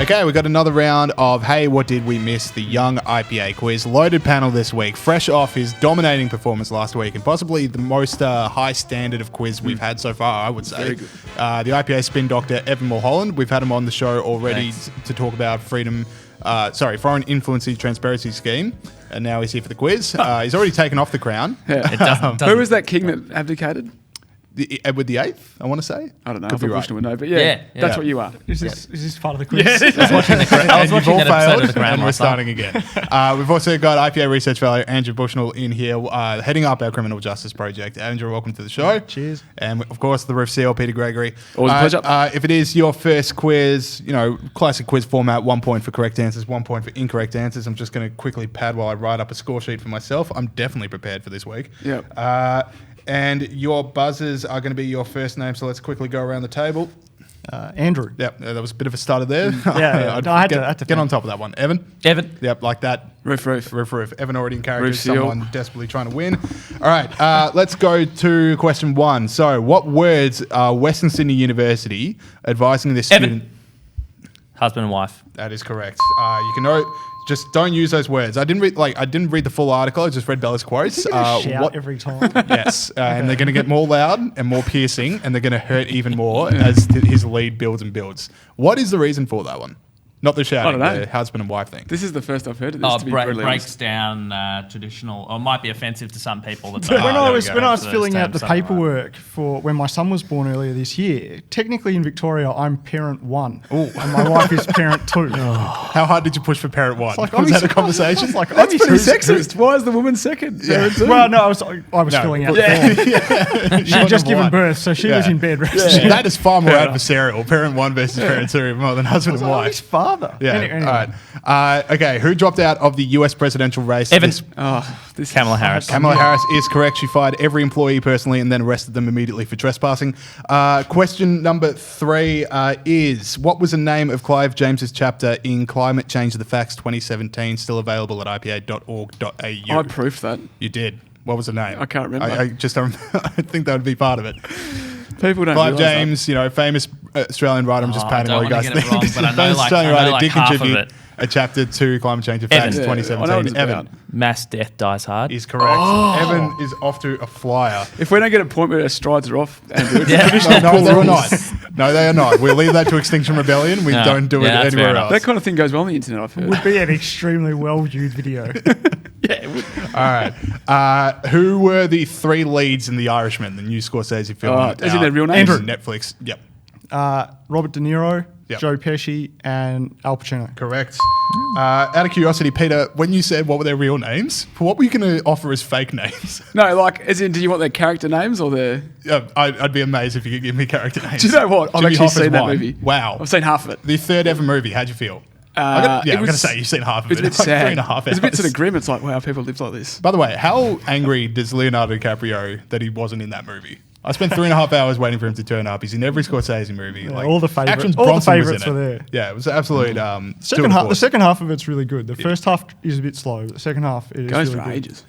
Okay, we got another round of Hey, What Did We Miss? The Young IPA Quiz. Loaded panel this week, fresh off his dominating performance last week and possibly the most high standard of quiz we've had so far, I would say. Very good. The IPA spin doctor, Evan Mulholland. We've had him on the show already to talk about Foreign Influence Transparency Scheme, and now he's here for the quiz. He's already taken off the crown. Yeah. Who was that king that abdicated? Edward VIII, I want to say. I don't know. Could I thought be right. Bushnell would know, but that's what you are. Is this part of the quiz? Yes. I was watching that episode of The Crown and we're last night. starting again. We've also got IPA Research Fellow Andrew Bushnell in here, heading up our criminal justice project. Andrew, welcome to the show. Cheers. And of course, the Roof CEO, Peter Gregory. Always a pleasure. If it is your first quiz, classic quiz format, 1 point for correct answers, 1 point for incorrect answers. I'm just going to quickly pad while I write up a score sheet for myself. I'm definitely prepared for this week. Yeah. And your buzzers are going to be your first name, so let's quickly go around the table. Andrew. Yep, that was a bit of a stutter there. Yeah. I had to get on top of that one. Evan? Evan. Yep, like that. Roof. Evan already in character, Roof seal. someone desperately trying to win. All right, let's go to question 1. So, what words are Western Sydney University advising their student? Husband and wife. That is correct. You can know. Just don't use those words. I didn't read the full article. I just read Bella's quotes. Shout every time. Yes, and they're going to get more loud and more piercing, and they're going to hurt even more as his lead builds and builds. What is the reason for that one? Not the shouting, I don't know. the husband and wife thing. This is the first I've heard of this, to be brutally breaks honest. down traditional, or might be offensive to some people. That When I was there we go. filling out the Something like that. paperwork for when my son was born earlier this year, technically in Victoria, I'm parent 1. And my wife is parent 2. How hard did you push for parent 1? Like, was that a conversation? It's like, That's pretty who's- sexist. Why is the woman second? Yeah. Well, no, I was filling out the form. She had just given birth, so she was in bed resting. That is far more adversarial. Parent 1 versus parent 2, more than husband and Oh, his wife. father. Yeah. Anyway. All right. Okay. Who dropped out of the US presidential race? Evan. This Kamala Harris. Kamala Harris is correct. She fired every employee personally and then arrested them immediately for trespassing. Question number 3 is, what was the name of Clive James's chapter in Climate Change: The Facts 2017, still available at ipa.org.au? I proofed that. You did. What was the name? I can't remember. I just don't. I think that would be part of it. People don't Clive realise James, famous Australian writer. I'm just patting all you guys. I don't wanna get it wrong, but I know, Famous like, Australian writer did half of contribute it. a chapter to Climate Change: The Evan. Facts Yeah, I know what 2017. it's Evan about. Mass death dies hard. is correct. Evan is off to a flyer. If we don't get a point where our strides are off, Andrew, No, they are not. No, they are not. We'll leave that to Extinction Rebellion. We No. don't do Yeah, it that's fair anywhere enough. else. that kind of thing goes well on the internet, I've heard. Would be an extremely well-viewed video. All right. Who were the 3 leads in The Irishman, the new Scorsese film? Is it their real names? Andrew. Netflix. Yep. Robert De Niro, Yep. Joe Pesci, and Al Pacino. Correct. Out of curiosity, Peter, when you said what were their real names, what were you going to offer as fake names? No, like, as in, do you want their character names or their... I'd be amazed if you could give me character names. Do you know what? I've Jimmy actually Hoffa's seen that one. movie. Wow. I've seen half of it. The third ever movie. How'd you feel? I'm going to say you've seen half of it. It's a bit It's like sad. 3.5 hours. It's a bit sort of grim. It's like, wow, people live like this. By the way, how angry does Leonardo DiCaprio that he wasn't in that movie? I spent 3.5 hours waiting for him to turn up. He's in every Scorsese movie. Yeah, all the favourites- Actions all the Bronson was favourites in it. were there. Yeah, it was absolute. The second half of it's really good. The first half is a bit slow. The second half is Goes really for good. ages.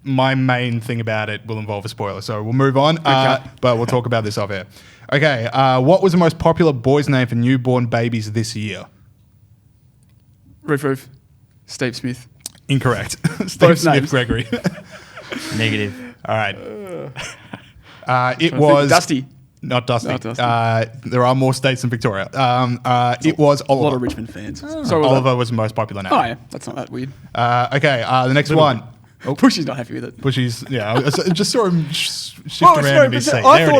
My main thing about it will involve a spoiler, so we'll move on. But we'll talk about this off air. Okay, what was the most popular boy's name for newborn babies this year? Roof. Steve Smith. Incorrect. Steve Both Smith names. Gregory. Negative. All right. It was Dusty. Not Dusty. Not Dusty. There are more states than Victoria. It was A lot Oliver. of Richmond fans. Oliver was the most popular name. Oh, yeah. That's not that weird. Okay, the next one. Pushy's not happy with it. Bushy's, I just saw him shift Well, around sorry, in his but seat. I There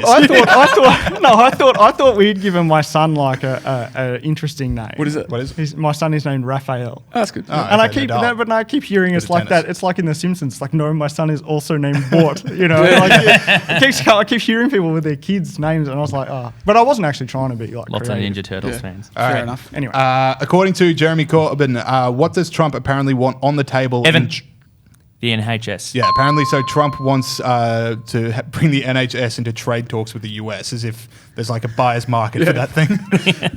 it thought we'd given my son like a interesting name. What is it? What is it? My son is named Raphael. Oh, that's good. Oh, And okay, Nadal. I keep hearing it's of like tennis. that. It's like in The Simpsons. Like, no, my son is also named Bort. I keep hearing people with their kids' names, and I was like, But I wasn't actually trying to be like Lots creative. of Ninja Turtles Yeah. fans. All Fair right. enough. Anyway, According to Jeremy Corbyn, what does Trump apparently want on the table? Evan. The NHS. Yeah, apparently. So Trump wants to bring the NHS into trade talks with the US, as if there's like a buyer's market for that thing.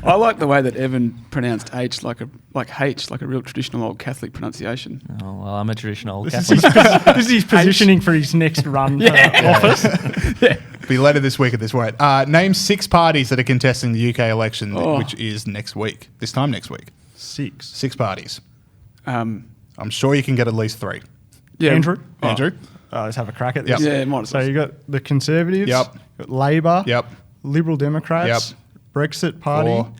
I like the way that Evan pronounced H like H, like a real traditional old Catholic pronunciation. Oh, well, I'm a traditional this Catholic. is his positioning for his next run for office. Be later this week at this point. Name 6 parties that are contesting the UK election, which is next week. This time next week. 6. 6 parties. Um, I'm sure you can get at least 3. yeah. Andrew? Andrew? Let's have a crack at Yep. this. Yeah, might as So well. you got the Conservatives, Yep. got Labor, Yep. Liberal Democrats, Yep. Brexit Party, 4.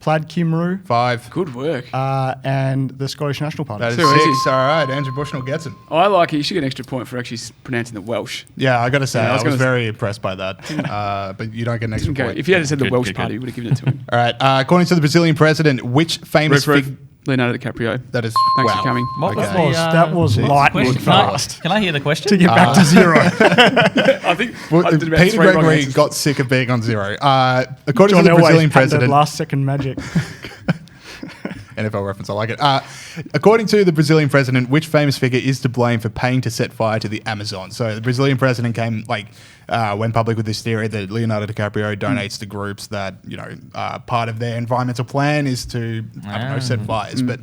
Plaid Cymru, 5. Good work. and the Scottish National Party. That is Too 6. easy. All right, Andrew Bushnell gets it. I like it. You should get an extra point for actually pronouncing the Welsh. Yeah, I got to say, Yeah, I I was was gonna very impressed by that. But you don't get an extra Okay, point. if you had said the Good, Welsh good, party, good. we would have given it to him. All right. According to the Brazilian president, which famous Roof, figure... Leonardo DiCaprio. That is... Thanks wow. for coming. What was Okay. the, That was Jeez. lightning question? Can I- fast. Can I hear the question? To get back to 0. I think Well, I did about Peter 3 wrong Gregory answers. got sick of being on 0. According John to the Elway's Brazilian patented president... last second magic. NFL reference, I like it. According to the Brazilian president, which famous figure is to blame for paying to set fire to the Amazon? So the Brazilian president went public with this theory that Leonardo DiCaprio donates to groups that, part of their environmental plan is to, set fires. But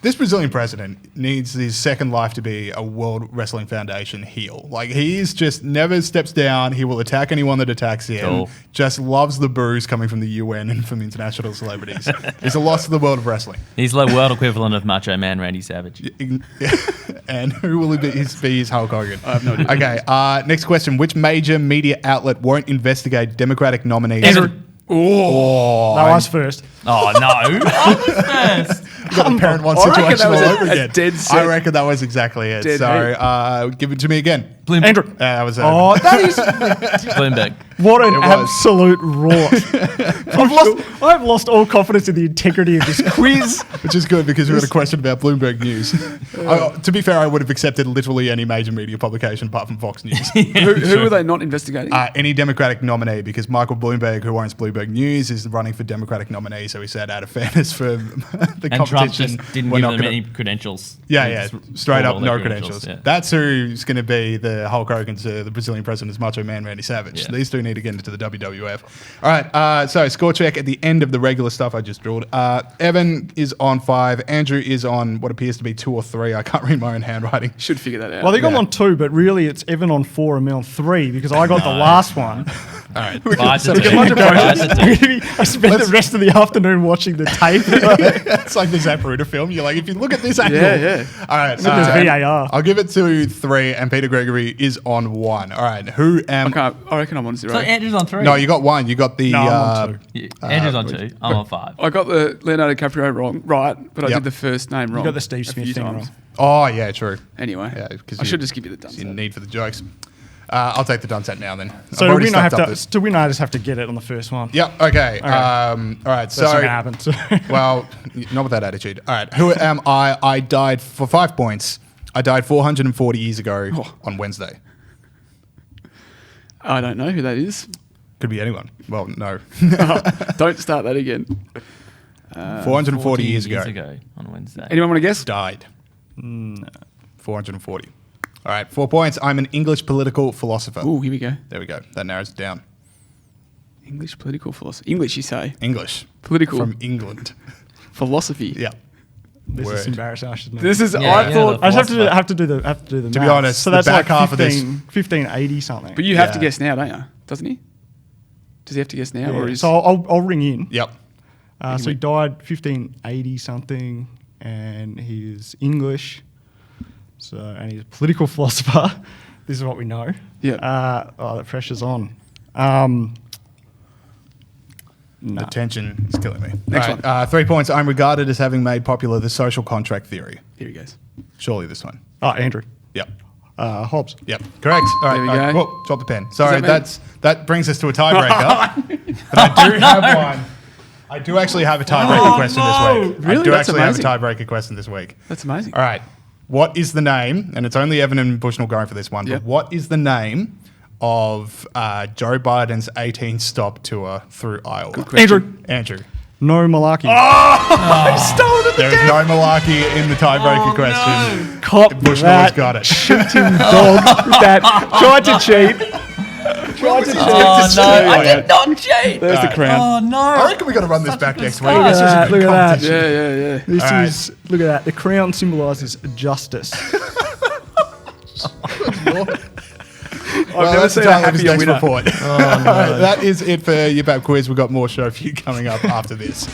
this Brazilian president needs his second life to be a World Wrestling Foundation heel. Like, he's just never steps down. He will attack anyone that attacks him. Cool. Just loves the boos coming from the UN and from international celebrities. It's a loss to the world of wrestling. He's the world equivalent of Macho Man Randy Savage. And who will be his Hulk Hogan? I have no idea. Okay, next question. Which major media outlet won't investigate Democratic nominees? Andrew. Oh, No, I was first. Oh, no. I was first. you got the parent one I reckon situation that was all a- over a again. dead set. I reckon that was exactly it. Dead So give it to me again. Andrew. That was Oh, that is Bloomberg. what an It was. absolute rot. I've lost all confidence in the integrity of this quiz. which is good because we had a question about Bloomberg News. To be fair, I would have accepted literally any major media publication apart from Fox News. Who were they not investigating? Any Democratic nominee, because Michael Bloomberg, who owns Bloomberg News, is running for Democratic nominee. So he said, out of fairness for the And Trump competition, just didn't we're give not them gonna- any credentials. Yeah, He yeah, just straight pulled up all no their credentials. yeah. That's who's going to be the Hulk Hogan to the Brazilian president's Macho Man Randy Savage. Yeah. These two need to get into the WWF. All right, so score check at the end of the regular stuff I just drilled. Evan is on 5. Andrew is on what appears to be 2 or 3. I can't read my own handwriting. Should figure that out. Well, I think I'm Yeah. on 2, but really it's Evan on 4 and me on 3 because I got the last one. All right. 5 to Look 2. at my 5 to 2. I spent the rest of the afternoon watching the tape. It's like the Zapruder film. You're like, if you look at this angle. Yeah. All right. Look at the VAR. I'll give it to 3, and Peter Gregory is on 1. All right. Who am I reckon I'm on 0. So Andrew's on 3. No, you got 1. You got the. No, I'm on 2. Yeah, Andrew's on 2. I'm on 5. I got the Leonardo DiCaprio right, but I Yep. did the first name wrong. got the Steve a Smith few thing times. wrong. Oh, yeah, true. Anyway, Yeah, 'cause I you- should just give you the done. In need for the jokes. I'll take the done set now then. So I've to already win, I have stuffed up to. this. To win, I just have to get it on the first one. Yep. Okay. Okay. All right. That's not So, gonna happen. So. well, not with that attitude. All right. Who am I? I died for 5 points. I died 440 years ago on Wednesday. I don't know who that is. Could be anyone. Well, no. Don't start that again. 440 years ago. on Wednesday. Anyone want to guess? Died. 440. All right. 4 points. I'm an English political philosopher. Oh, here we go. There we go. That narrows it down. English political philosophy. English, you say? English. Political From England. philosophy. Yeah. This Word. is embarrassing. I should know. This is. Yeah, I yeah, thought. the- I just have to do the To be maths. honest, so the that's back like half of this- 1580 something. But you have to Yeah. guess now, don't you? Doesn't he? Does he have to guess now, or Yeah. is? So I'll ring in. Yep. So he died 1580 something, and he's English. So and he's a political philosopher. This is what we know. Yeah. The pressure's on. The tension is killing me. Next All right, 3 points. I'm regarded as having made popular the social contract theory. Here he goes. Surely this one. Andrew. Yep. Hobbes. Yep. Correct. All right. There we all right. go. Whoa, drop the pen. Sorry, that mean- that brings us to a tiebreaker. But I do have one. I do actually have a tiebreaker question this week. I Really? do That's actually amazing. have a tiebreaker question this week. That's amazing. All right. What is the name? And it's only Evan and Bushnell going for this one. Yep. But what is the name of Joe Biden's 18-stop tour through Iowa? Andrew. Andrew. No malarkey. There is no malarkey in the tiebreaker question. Cop Bushnell has that. got it. Cheating dog. That tried to cheat. Oh, no. I did not cheat. There's the Alright. crown. Oh, no. I reckon we got to run this back next week. start. It's just a good Look at that. competition. Yeah. This All right. is look at that. The crown symbolises justice. Well, never that's the seen a title of his happier next winner. report. That is it for your BAP quiz. We've got more show for you coming up after this.